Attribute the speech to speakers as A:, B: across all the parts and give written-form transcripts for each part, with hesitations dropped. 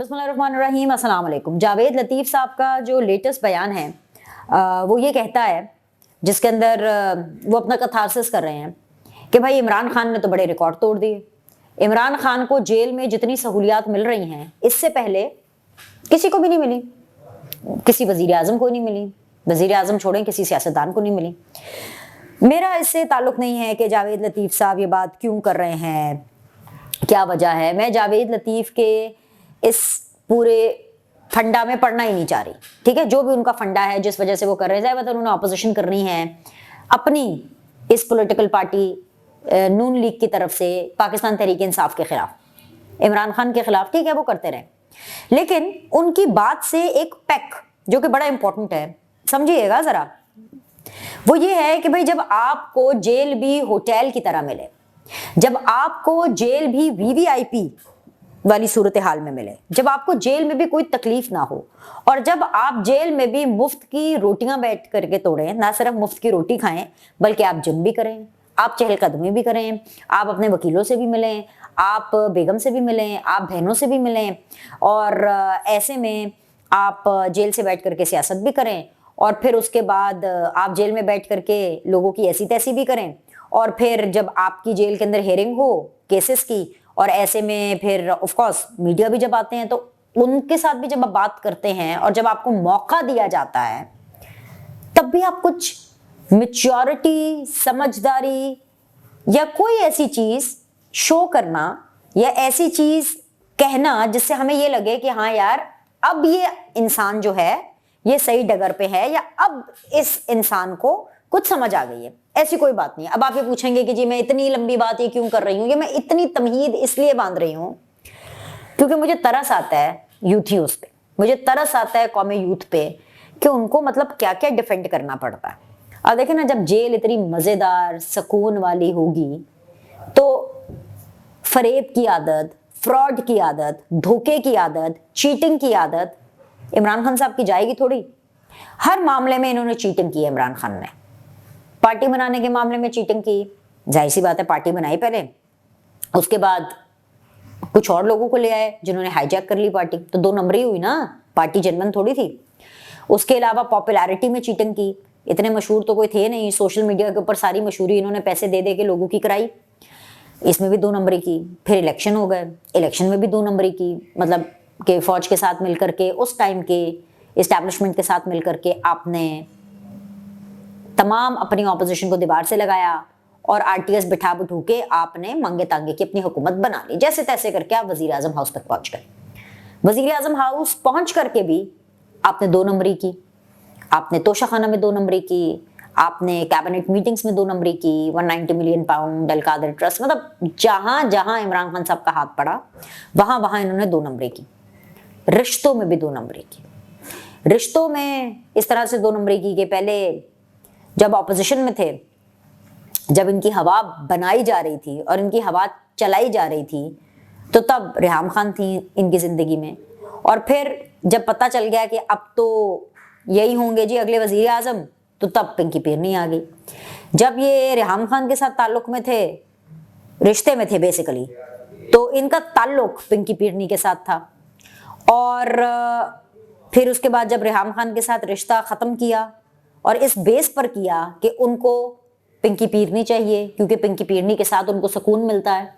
A: बिस्मिल्लाहिर्रहमानिर्रहीम, अस्सलाम वालेकुम। जावेद लतीफ़ साहब का जो लेटेस्ट बयान है वो ये कहता है, जिसके अंदर वो अपना कथारसिस कर रहे हैं कि भाई इमरान खान ने तो बड़े रिकॉर्ड तोड़ दिए। इमरान खान को जेल में जितनी सहूलियात मिल रही हैं इससे पहले किसी को भी नहीं मिली, किसी वजीर आजम को नहीं मिली, वजीर आजम छोड़ें किसी सियासतदान को नहीं मिली। मेरा इससे ताल्लुक नहीं है कि जावेद लतीफ़ साहब ये बात क्यों कर रहे हैं, क्या वजह है। मैं जावेद लतीफ़ के इस पूरे फंडा में पढ़ना ही नहीं चाह रही, ठीक है। जो भी उनका फंडा है, जिस वजह से वो कर रहे हैं, मतलब उन्होंने अपोजिशन करनी है अपनी इस पॉलिटिकल पार्टी नून लीग की तरफ से पाकिस्तान तहरीक इंसाफ के खिलाफ, इमरान खान के खिलाफ, ठीक है, वो करते रहे। लेकिन उनकी बात से एक पैक जो कि बड़ा इंपॉर्टेंट है, समझिएगा जरा, वो ये है कि भाई जब आपको जेल भी होटल की तरह मिले, जब आपको जेल भी वीवीआईपी वाली सूरत हाल में मिले, जब आपको जेल में भी कोई तकलीफ ना हो, और जब आप जेल में भी मुफ्त की रोटियां बैठ करके तोड़ें, ना सिर्फ मुफ्त की रोटी खाएं बल्कि आप जिम भी करें, आप चहलकदमी भी करें, आप अपने वकीलों से भी मिलें, आप बेगम से भी मिलें, आप बहनों से भी मिलें, और ऐसे में आप जेल से बैठ करके सियासत भी करें, और फिर उसके बाद आप जेल में बैठ करके लोगों की ऐसी तैसी भी करें, और फिर जब आपकी जेल के अंदर हेयरिंग हो केसेस की, और ऐसे में फिर ऑफ कोर्स मीडिया भी जब आते हैं तो उनके साथ भी जब आप बात करते हैं, और जब आपको मौका दिया जाता है तब भी आप कुछ मैच्योरिटी, समझदारी या कोई ऐसी चीज शो करना या ऐसी चीज कहना जिससे हमें ये लगे कि हाँ यार, अब ये इंसान जो है ये सही डगर पे है, या अब इस इंसान को कुछ समझ आ गई है, ऐसी कोई बात नहीं है। अब आप ये पूछेंगे कि जी मैं इतनी लंबी बात ये क्यों कर रही हूँ, ये मैं इतनी तमहीद इसलिए बांध रही हूँ क्योंकि मुझे तरस आता है यूथियों पे, मुझे तरस आता है कौमी यूथ पे कि उनको मतलब क्या क्या डिफेंड करना पड़ता है। अब देखें ना, जब जेल इतनी मजेदार सुकून वाली होगी तो फरेब की आदत, फ्रॉड की आदत, धोखे की आदत, चीटिंग की आदत इमरान खान साहब की जाएगी थोड़ी। हर मामले में इन्होंने चीटिंग की है। इमरान खान ने पार्टी बनाने के मामले में चीटिंग की, जाहिर सी बात है, पार्टी बनाई पहले, उसके बाद कुछ और लोगों को ले आए जिन्होंने हाईजैक कर ली पार्टी, तो 2 नंबरी हुई ना, पार्टी जनमन थोड़ी थी। उसके अलावा पॉपुलैरिटी में चीटिंग की, इतने मशहूर तो कोई थे नहीं, सोशल मीडिया के ऊपर सारी मशहूरी इन्होंने पैसे दे दे के लोगों की कराई, इसमें भी 2 नंबरी की। फिर इलेक्शन हो गए, इलेक्शन में भी 2 नंबरी की, मतलब कि फौज के साथ मिलकर के, उस टाइम के इस्टेब्लिशमेंट के साथ मिलकर के आपने तमाम अपनी ऑपोजिशन को दीवार से लगाया और आरटीएस बिठा बिठू के आपने मांगे तांगे की अपनी हुकूमत बना ली। जैसे तैसे करके आप वजीर आजम हाउस तक पहुंच गए। वजीर आजम हाउस पहुंच करके भी आपने 2 नंबरी की, आपने तोशाखाना में 2 नंबरी की, आपने कैबिनेट मीटिंग्स में 2 नंबरी की, 190 मिलियन पाउंड अल-कादर ट्रस्ट, मतलब जहां जहां इमरान खान साहब का हाथ पड़ा वहां वहां इन्होंने 2 नंबरी की। रिश्तों में भी 2 नंबरी की। रिश्तों में इस तरह से 2 नंबरी की कि पहले जब ऑपोजिशन में थे, जब इनकी हवा बनाई जा रही थी और इनकी हवा चलाई जा रही थी, तो तब रेहाम खान थी इनकी जिंदगी में, और फिर जब पता चल गया कि अब तो यही होंगे जी अगले वजीर आजम, तो तब पिंकी पीरनी आ गई। जब ये रेहाम खान के साथ ताल्लुक में थे, रिश्ते में थे बेसिकली, तो इनका ताल्लुक पिंकी पीरनी के साथ था, और फिर उसके बाद जब रेहाम खान के साथ रिश्ता ख़त्म किया और इस बेस पर किया कि उनको पिंकी पीरनी चाहिए क्योंकि पिंकी पीरनी के साथ उनको सुकून मिलता है,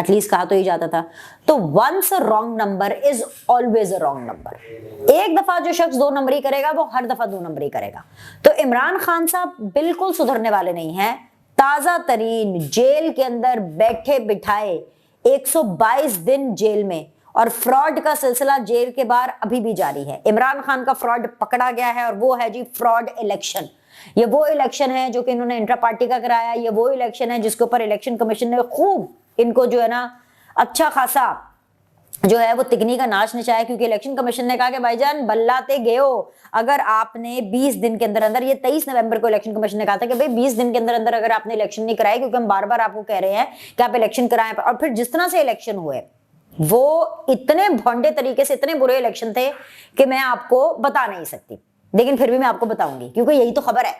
A: एटलीस्ट कहा तो ही जाता था। तो once a wrong number is always a wrong number. एक दफा जो शख्स 2 नंबरी करेगा वो हर दफा 2 नंबरी करेगा। तो इमरान खान साहब बिल्कुल सुधरने वाले नहीं हैं। ताजा तरीन जेल के अंदर बैठे बिठाए 122 दिन जेल में, और फ्रॉड का सिलसिला जेल के बाहर अभी भी जारी है। इमरान खान का फ्रॉड पकड़ा गया है, और वो है जी फ्रॉड इलेक्शन। ये वो इलेक्शन है जो कि इन्होंने इंट्रा पार्टी का कराया, ये वो इलेक्शन है जिसके ऊपर इलेक्शन कमीशन ने खूब इनको जो है ना अच्छा खासा जो है वो तिगनी का नाच नचाया, क्योंकि इलेक्शन कमीशन ने कहा कि भाईजान बल्लाते गए हो, अगर आपने 20 दिन के अंदर अंदर, ये 23 नवंबर को इलेक्शन कमीशन ने कहा था कि भाई 20 दिन के अंदर अंदर अगर आपने इलेक्शन नहीं कराए, क्योंकि हम बार बार आपको कह रहे हैं कि आप इलेक्शन कराएं, और फिर जिस तरह से इलेक्शन हुए वो इतने भोंडे तरीके से, इतने बुरे इलेक्शन थे कि मैं आपको बता नहीं सकती, लेकिन फिर भी मैं आपको बताऊंगी क्योंकि यही तो खबर है,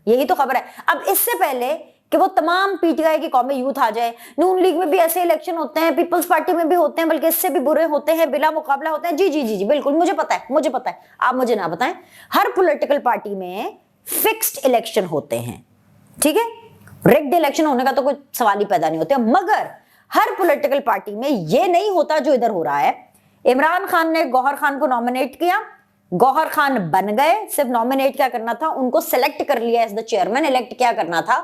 A: यही तो खबर है। अब इससे पहले कि वो तमाम पीटीआई की कौमी यूथ आ जाए। नून लीग में भी ऐसे इलेक्शन होते हैं, पीपल्स पार्टी में भी होते हैं, बल्कि इससे भी बुरे होते हैं, बिला मुकाबला होते हैं। जी जी जी जी बिल्कुल, मुझे पता है, मुझे पता है, आप मुझे ना बताएं। हर पॉलिटिकल पार्टी में फिक्स्ड इलेक्शन होते हैं, ठीक है, रिग्ड इलेक्शन होने का तो कोई सवाल ही पैदा नहीं होता, मगर हर पॉलिटिकल पार्टी में ये नहीं होता जो इधर हो रहा है। इमरान खान ने गौहर खान को नॉमिनेट किया, गौहर खान बन गए, सिर्फ नॉमिनेट क्या करना था, उनको सेलेक्ट कर लिया एज द चेयरमैन, इलेक्ट क्या करना था,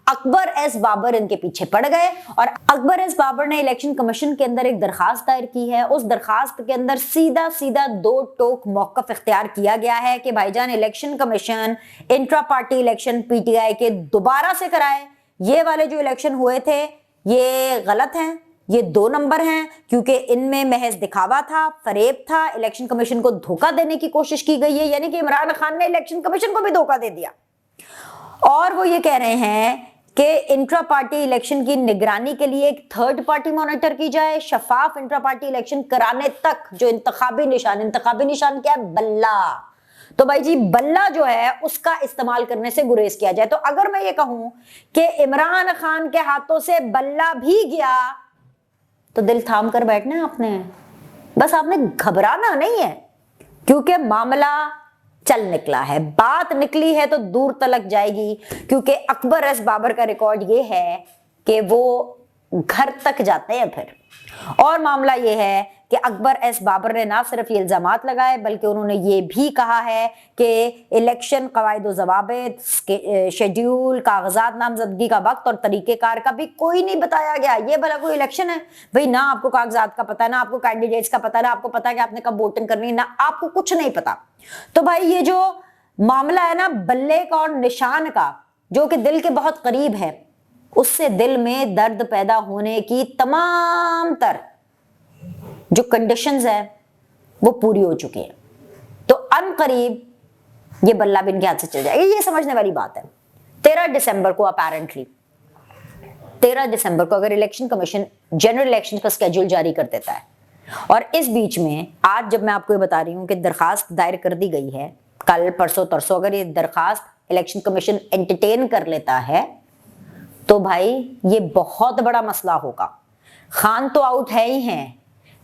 A: अकबर एस बाबर इनके पीछे पड़ गए। और अकबर एस बाबर ने इलेक्शन कमीशन के अंदर एक दरखास्त दायर की है। उस दरखास्त के अंदर सीधा सीधा दो टोक मौकफ इख्तियार किया गया है कि भाईजान election commission intra party election PTI के दोबारा से कराए। ये वाले जो इलेक्शन हुए थे ये गलत हैं, ये 2 नंबर हैं, क्योंकि इनमें महज दिखावा था, फरेब था, इलेक्शन कमीशन को धोखा देने की कोशिश की गई है, यानी कि इमरान खान ने इलेक्शन कमीशन को भी धोखा दे दिया। और वो ये कह रहे हैं कि इंट्रा पार्टी इलेक्शन की निगरानी के लिए एक थर्ड पार्टी मॉनिटर की जाए, शफाफ इंट्रा पार्टी इलेक्शन कराने तक जो इंतखाबी निशान क्या है, बल्ला, तो भाई जी बल्ला जो है उसका इस्तेमाल करने से गुरेज किया जाए। तो अगर मैं ये कहूं कि इमरान खान के हाथों से बल्ला भी गया तो दिल थाम कर बैठना है आपने, बस आपने घबराना नहीं है, क्योंकि मामला चल निकला है, बात निकली है तो दूर तलक जाएगी, क्योंकि अकबर एस बाबर का रिकॉर्ड ये है कि वो घर तक जाते हैं फिर। और मामला ये है कि अकबर एस बाबर ने ना सिर्फ ये इल्जामात लगाए, बल्कि उन्होंने ये भी कहा है कि इलेक्शन कवायद ज़वाबित, शेड्यूल, कागजात नामजदगी का वक्त और तरीक़ेकार का भी कोई नहीं बताया गया। ये भला कोई इलेक्शन है भाई? ना आपको कागजात का पता है, ना आपको कैंडिडेट्स का पता है, ना आपको पता है कि आपने कब वोटिंग करनी है, ना आपको कुछ नहीं पता। तो भाई ये जो मामला है ना बल्ले का और निशान का, जो कि दिल के बहुत करीब है, उससे दिल में दर्द पैदा होने की तमाम तर जो कंडीशंस है वो पूरी हो चुकी है। तो अनकरीब ये बल्ला भी इनके हाथ से चल जाएगा, ये समझने वाली बात है। 13 दिसंबर को अपेरेंटली 13 दिसंबर को अगर इलेक्शन कमीशन जनरल इलेक्शन का स्केड्यूल जारी कर देता है, और इस बीच में आज जब मैं आपको ये बता रही हूं कि दरखास्त दायर कर दी गई है, कल परसों तरसों अगर ये दरखास्त इलेक्शन कमीशन एंटरटेन कर लेता है तो भाई ये बहुत बड़ा मसला होगा। खान तो आउट है ही हैं,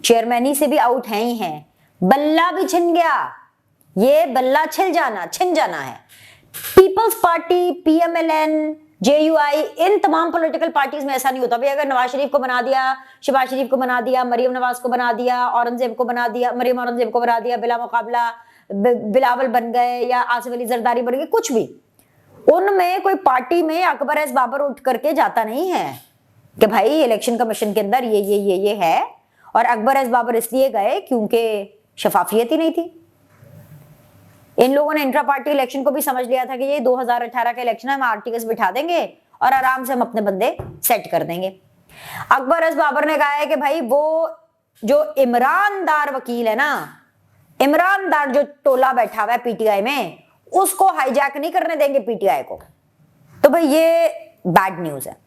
A: चेयरमैनी से भी आउट है ही हैं, बल्ला भी छिन गया, ये बल्ला छिन जाना है। पीपल्स पार्टी, पीएमएलएन, जेयूआई, इन तमाम पॉलिटिकल पार्टीज में ऐसा नहीं होता भाई अगर नवाज शरीफ को बना दिया, शहबाज शरीफ को बना दिया, मरियम नवाज को बना दिया, औरंगजेब को बना दिया, मरियम औरंगजेब को बना दिया, बिला मुकाबला बिलावल बन गए या आसिफ अली जरदारी बन गए, कुछ भी, उनमें कोई पार्टी में अकबर एस बाबर उठ करके जाता नहीं है कि भाई इलेक्शन कमीशन के अंदर ये है, और अकबर एस बाबर इसलिए गए क्योंकि शफाफियत ही नहीं थी। इन लोगों ने इंट्रा पार्टी इलेक्शन को भी समझ लिया था कि ये 2018 का इलेक्शन है, हम आर्टिकल्स बिठा देंगे और आराम से हम अपने बंदे सेट कर देंगे। अकबर एस बाबर ने कहा है कि भाई वो जो ईमानदार वकील है ना, ईमानदार जो टोला बैठा हुआ है पीटीआई में, उसको हाईजैक नहीं करने देंगे पीटीआई को। तो भाई ये बैड न्यूज है।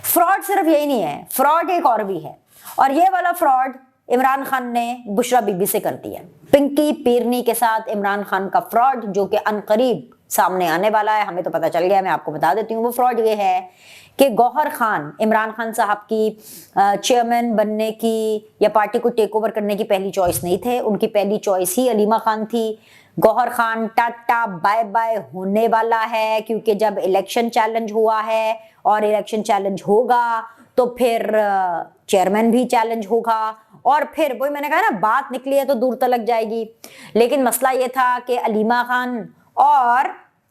A: फ्रॉड सिर्फ यही नहीं है, फ्रॉड एक और भी है, और ये वाला फ्रॉड इमरान खान ने बुशरा बीबी से कर दिया। पिंकी पीरनी के साथ इमरान खान का फ्रॉड जो कि अनकरीब सामने आने वाला है, हमें तो पता चल गया, मैं आपको बता देती हूँ। वो फ्रॉड ये है कि गौहर खान इमरान खान साहब की चेयरमैन बनने की या पार्टी को टेक ओवर करने की पहली चॉइस नहीं थे, उनकी पहली चॉइस ही अलीमा खान थी। Gauhar Khan tata bye bye होने वाला है, क्योंकि जब इलेक्शन चैलेंज हुआ है और इलेक्शन चैलेंज होगा तो फिर चेयरमैन भी चैलेंज होगा, और फिर वही मैंने कहा ना बात निकली है तो दूर तलक जाएगी। लेकिन मसला ये था कि अलीमा खान और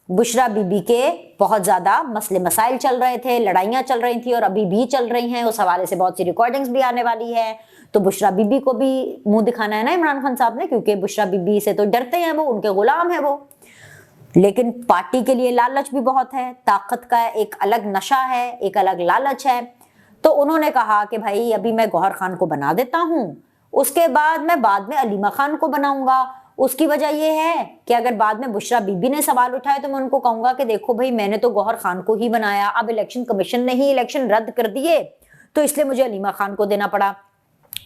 A: बुशरा बीबी के बहुत ज्यादा मसले मसाइल चल रहे थे, लड़ाइयां चल रही थी और अभी भी चल रही हैं, उस हवाले से बहुत सी रिकॉर्डिंग्स भी आने वाली है। तो बुशरा बीबी को भी मुंह दिखाना है ना इमरान खान साहब ने, क्योंकि बुशरा बीबी से तो डरते हैं वो, उनके गुलाम है वो। लेकिन पार्टी के लिए लालच भी बहुत है, ताकत का एक अलग नशा है, एक अलग लालच है। तो उन्होंने कहा कि भाई अभी मैं गौहर खान को बना देता हूं, उसके बाद मैं बाद में अलीमा खान को बनाऊंगा। उसकी वजह यह है कि अगर बाद में बुशरा बीबी ने सवाल उठाए तो मैं उनको कहूंगा कि देखो भाई मैंने तो गौहर खान को ही बनाया, अब इलेक्शन कमीशन ने ही इलेक्शन रद्द कर दिए तो इसलिए मुझे अलीमा खान को देना पड़ा।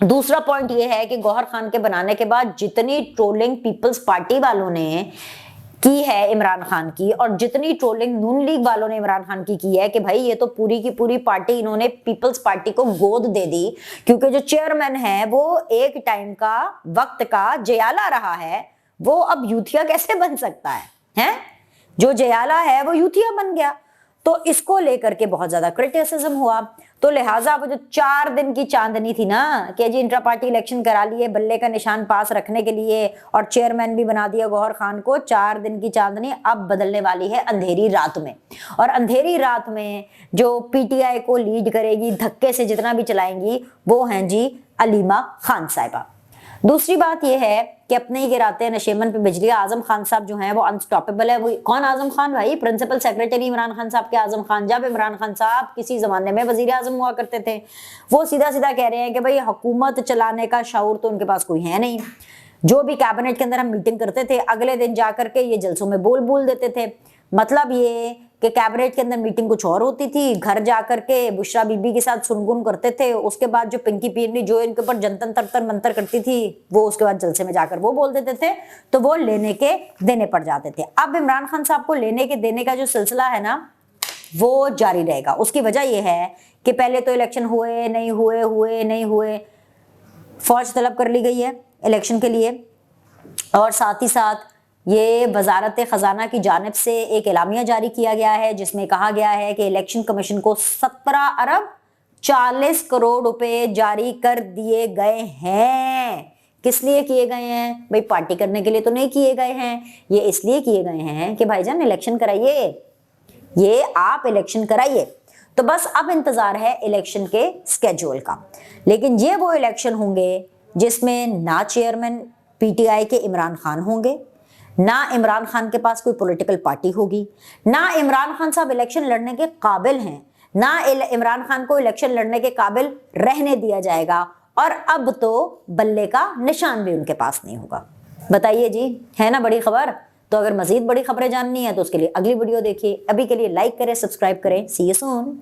A: दूसरा पॉइंट ये है कि गौहर खान के बनाने के बाद जितनी ट्रोलिंग पीपल्स पार्टी वालों ने की है इमरान खान की, और जितनी ट्रोलिंग नून लीग वालों ने इमरान खान की है कि भाई ये तो पूरी की पूरी पार्टी इन्होंने पीपल्स पार्टी को गोद दे दी, क्योंकि जो चेयरमैन है वो एक टाइम का वक्त का जयाला रहा है, वो अब यूथिया कैसे बन सकता है? जो जयाला है वो यूथिया बन गया। तो इसको लेकर के बहुत ज्यादा क्रिटिसिज्म हुआ। तो लिहाजा वो जो 4 दिन की चांदनी थी ना कि जी इंट्रा पार्टी इलेक्शन करा लिए बल्ले का निशान पास रखने के लिए और चेयरमैन भी बना दिया गौहर खान को, 4 दिन की चांदनी अब बदलने वाली है अंधेरी रात में। और अंधेरी रात में जो पीटीआई को लीड करेगी, धक्के से जितना भी चलाएंगी, वो हैं जी अलीमा खान साहिबा। दूसरी बात यह है कि अपने ही गिराते हैं नशेमन पे बिजली। आजम खान साहब जो हैं वो अनस्टॉपेबल है। वो कौन आजम खान भाई? प्रिंसिपल सेक्रेटरी इमरान खान साहब के आजम खान। जब इमरान खान साहब किसी जमाने में वजीर आजम हुआ करते थे, वो सीधा सीधा कह रहे हैं कि भाई हुकूमत चलाने का शऊर तो उनके पास कोई है नहीं। जो भी कैबिनेट के अंदर हम मीटिंग करते थे, अगले दिन जाकर के ये जलसों में बोल देते थे। मतलब ये कि कैबिनेट के अंदर मीटिंग कुछ और होती थी, घर जाकर के बुशरा बीबी के साथ सुनगुन करते थे। उसके बाद जो पिंकी पीरनी जो इनके ऊपर जनतन तरतर मंतर करती थी, वो उसके बाद जलसे में जाकर वो बोल देते थे, तो वो लेने के देने पड़ जाते थे। अब इमरान खान साहब को लेने के देने का जो सिलसिला है ना, वो जारी रहेगा। उसकी वजह यह है कि पहले तो इलेक्शन हुए नहीं हुए, फौज तलब कर ली गई है इलेक्शन के लिए, और साथ ही साथ ये वजारत खजाना की जानिब से एक एलामिया जारी किया गया है जिसमें कहा गया है कि इलेक्शन कमीशन को 17 अरब 40 करोड़ रुपए जारी कर दिए गए हैं। किस लिए किए गए हैं भाई? पार्टी करने के लिए तो नहीं किए गए हैं, ये इसलिए किए गए हैं कि भाईजान इलेक्शन कराइए, ये आप इलेक्शन कराइए। तो बस अब इंतजार है इलेक्शन के स्केड्यूल का। लेकिन ये वो इलेक्शन होंगे जिसमें ना चेयरमैन पीटीआई के इमरान खान होंगे, ना इमरान खान के पास कोई पॉलिटिकल पार्टी होगी, ना इमरान खान साहब इलेक्शन लड़ने के काबिल हैं, ना इमरान खान को इलेक्शन लड़ने के काबिल रहने दिया जाएगा, और अब तो बल्ले का निशान भी उनके पास नहीं होगा। बताइए जी, है ना बड़ी खबर? तो अगर मजीद बड़ी खबरें जाननी है तो उसके लिए अगली वीडियो देखिए। अभी के लिए लाइक करें, सब्सक्राइब करें। सी यू सून।